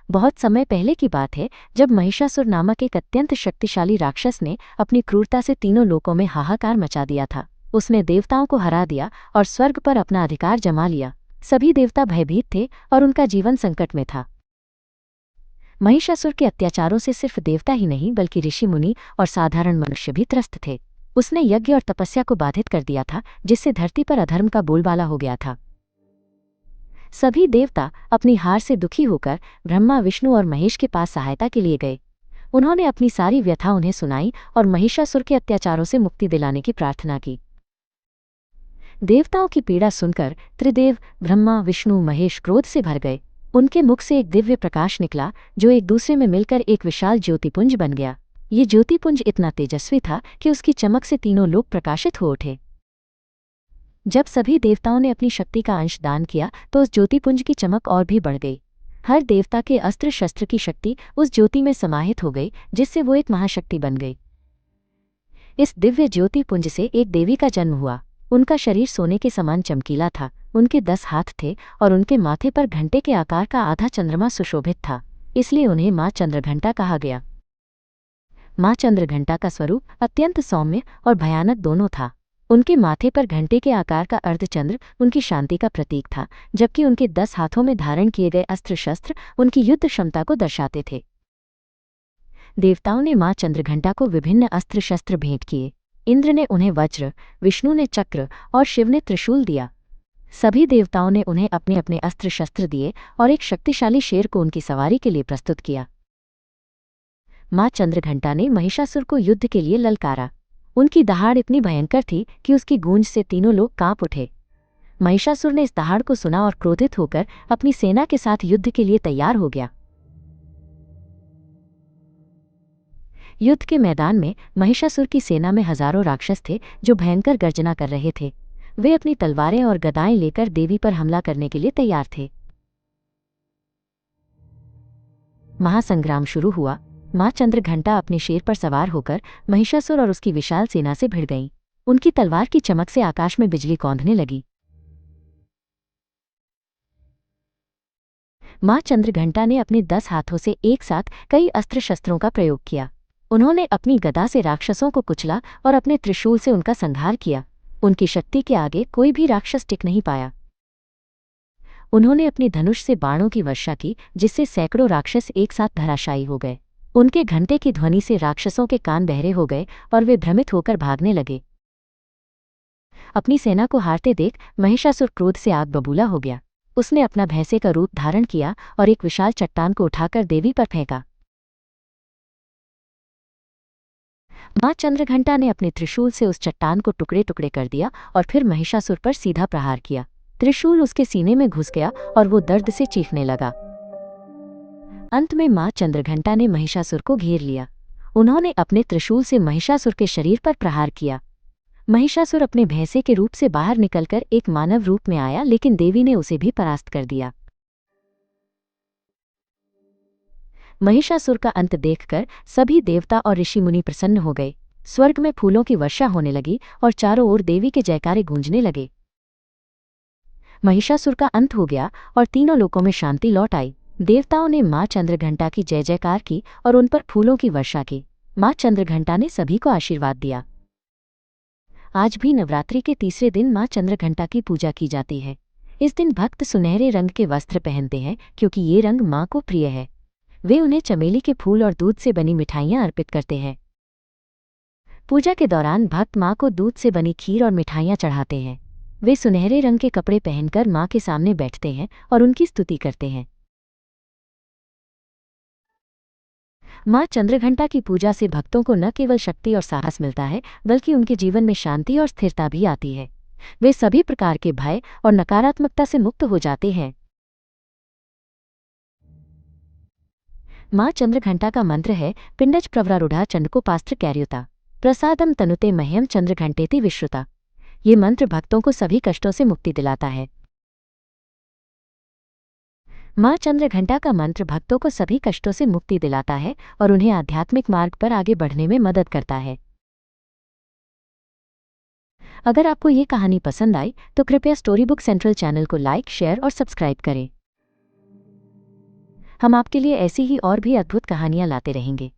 बहुत समय पहले की बात है, जब महिषासुर नामक एक अत्यंत शक्तिशाली राक्षस ने अपनी क्रूरता से तीनों लोकों में हाहाकार मचा दिया था। उसने देवताओं को हरा दिया और स्वर्ग पर अपना अधिकार जमा लिया। सभी देवता भयभीत थे और उनका जीवन संकट में था। महिषासुर के अत्याचारों से सिर्फ देवता ही नहीं बल्कि ऋषि मुनि और साधारण मनुष्य भी त्रस्त थे। उसने यज्ञ और तपस्या को बाधित कर दिया था, जिससे धरती पर अधर्म का बोलबाला हो गया था। सभी देवता अपनी हार से दुखी होकर ब्रह्मा, विष्णु और महेश के पास सहायता के लिए गए। उन्होंने अपनी सारी व्यथा उन्हें सुनाई और महिषासुर के अत्याचारों से मुक्ति दिलाने की प्रार्थना की। देवताओं की पीड़ा सुनकर त्रिदेव ब्रह्मा, विष्णु, महेश क्रोध से भर गए। उनके मुख से एक दिव्य प्रकाश निकला जो एक दूसरे में मिलकर एक विशाल ज्योतिपुंज बन गया। ये ज्योतिपुंज इतना तेजस्वी था कि उसकी चमक से तीनों लोक प्रकाशित हो उठे। जब सभी देवताओं ने अपनी शक्ति का अंश दान किया तो उस ज्योतिपुंज की चमक और भी बढ़ गई। हर देवता के अस्त्र शस्त्र की शक्ति उस ज्योति में समाहित हो गई, जिससे वो एक महाशक्ति बन गई। इस दिव्य ज्योतिपुंज से एक देवी का जन्म हुआ। उनका शरीर सोने के समान चमकीला था। उनके 10 हाथ थे और उनके माथे पर घंटे के आकार का आधा चंद्रमा सुशोभित था, इसलिए उन्हें माँ चंद्रघंटा कहा गया। माँ चंद्रघंटा का स्वरूप अत्यंत सौम्य और भयानक दोनों था। उनके माथे पर घंटे के आकार का अर्धचंद्र उनकी शांति का प्रतीक था, जबकि उनके 10 हाथों में धारण किए गए अस्त्र शस्त्र उनकी युद्ध क्षमता को दर्शाते थे। देवताओं ने माँ चंद्रघंटा को विभिन्न अस्त्र शस्त्र भेंट किए। इंद्र ने उन्हें वज्र, विष्णु ने चक्र और शिव ने त्रिशूल दिया। सभी देवताओं ने उन्हें अपने अपने अस्त्र शस्त्र दिए और एक शक्तिशाली शेर को उनकी सवारी के लिए प्रस्तुत किया। माँ चंद्रघंटा ने महिषासुर को युद्ध के लिए ललकारा। उनकी दहाड़ इतनी भयंकर थी कि उसकी गूंज से तीनों लोग कांप उठे। महिषासुर ने इस दहाड़ को सुना और क्रोधित होकर अपनी सेना के साथ युद्ध के लिए तैयार हो गया। युद्ध के मैदान में महिषासुर की सेना में हजारों राक्षस थे जो भयंकर गर्जना कर रहे थे। वे अपनी तलवारें और गदाएं लेकर देवी पर हमला करने के लिए तैयार थे। महासंग्राम शुरू हुआ। माँ चंद्रघंटा अपने शेर पर सवार होकर महिषासुर और उसकी विशाल सेना से भिड़ गईं। उनकी तलवार की चमक से आकाश में बिजली कौंधने लगी। माँ चंद्रघंटा ने अपने 10 हाथों से एक साथ कई अस्त्र शस्त्रों का प्रयोग किया। उन्होंने अपनी गदा से राक्षसों को कुचला और अपने त्रिशूल से उनका संहार किया। उनकी शक्ति के आगे कोई भी राक्षस टिक नहीं पाया। उन्होंने अपनी धनुष से बाणों की वर्षा की, जिससे सैकड़ों राक्षस एक साथ धराशायी हो गए। उनके घंटे की ध्वनि से राक्षसों के कान बहरे हो गए और वे भ्रमित होकर भागने लगे। अपनी सेना को हारते देख महिषासुर क्रोध से आग बबूला हो गया। उसने अपना भैंसे का रूप धारण किया और एक विशाल चट्टान को उठाकर देवी पर फेंका। माँ चंद्रघंटा ने अपने त्रिशूल से उस चट्टान को टुकड़े टुकड़े कर दिया और फिर महिषासुर पर सीधा प्रहार किया। त्रिशूल उसके सीने में घुस गया और वो दर्द से चीखने लगा। अंत में माँ चंद्रघंटा ने महिषासुर को घेर लिया। उन्होंने अपने त्रिशूल से महिषासुर के शरीर पर प्रहार किया। महिषासुर अपने भैंसे के रूप से बाहर निकलकर एक मानव रूप में आया, लेकिन देवी ने उसे भी परास्त कर दिया। महिषासुर का अंत देखकर सभी देवता और ऋषि मुनि प्रसन्न हो गए। स्वर्ग में फूलों की वर्षा होने लगी और चारों ओर देवी के जयकारे गूंजने लगे। महिषासुर का अंत हो गया और तीनों लोकों में शांति लौट आई। देवताओं ने माँ चंद्रघंटा की जय जयकार की और उन पर फूलों की वर्षा की। माँ चंद्रघंटा ने सभी को आशीर्वाद दिया। आज भी नवरात्रि के तीसरे दिन माँ चंद्रघंटा की पूजा की जाती है। इस दिन भक्त सुनहरे रंग के वस्त्र पहनते हैं क्योंकि ये रंग माँ को प्रिय है। वे उन्हें चमेली के फूल और दूध से बनी मिठाइयाँ अर्पित करते हैं। पूजा के दौरान भक्त माँ को दूध से बनी खीर और मिठाइयाँ चढ़ाते हैं। वे सुनहरे रंग के कपड़े पहनकर माँ के सामने बैठते हैं और उनकी स्तुति करते हैं। माँ चंद्रघंटा की पूजा से भक्तों को न केवल शक्ति और साहस मिलता है, बल्कि उनके जीवन में शांति और स्थिरता भी आती है। वे सभी प्रकार के भय और नकारात्मकता से मुक्त हो जाते हैं। माँ चंद्रघंटा का मंत्र है पिंडज प्रवरारूढ़ा चंडकोपास्त्र कैर्युता प्रसादम तनुते मह्यम चंद्रघंटेति विश्रुता। ये मंत्र भक्तों को सभी कष्टों से मुक्ति दिलाता है। माँ चंद्रघंटा का मंत्र भक्तों को सभी कष्टों से मुक्ति दिलाता है और उन्हें आध्यात्मिक मार्ग पर आगे बढ़ने में मदद करता है। अगर आपको ये कहानी पसंद आई तो कृपया स्टोरी बुक सेंट्रल चैनल को लाइक, शेयर और सब्सक्राइब करें। हम आपके लिए ऐसी ही और भी अद्भुत कहानियाँ लाते रहेंगे।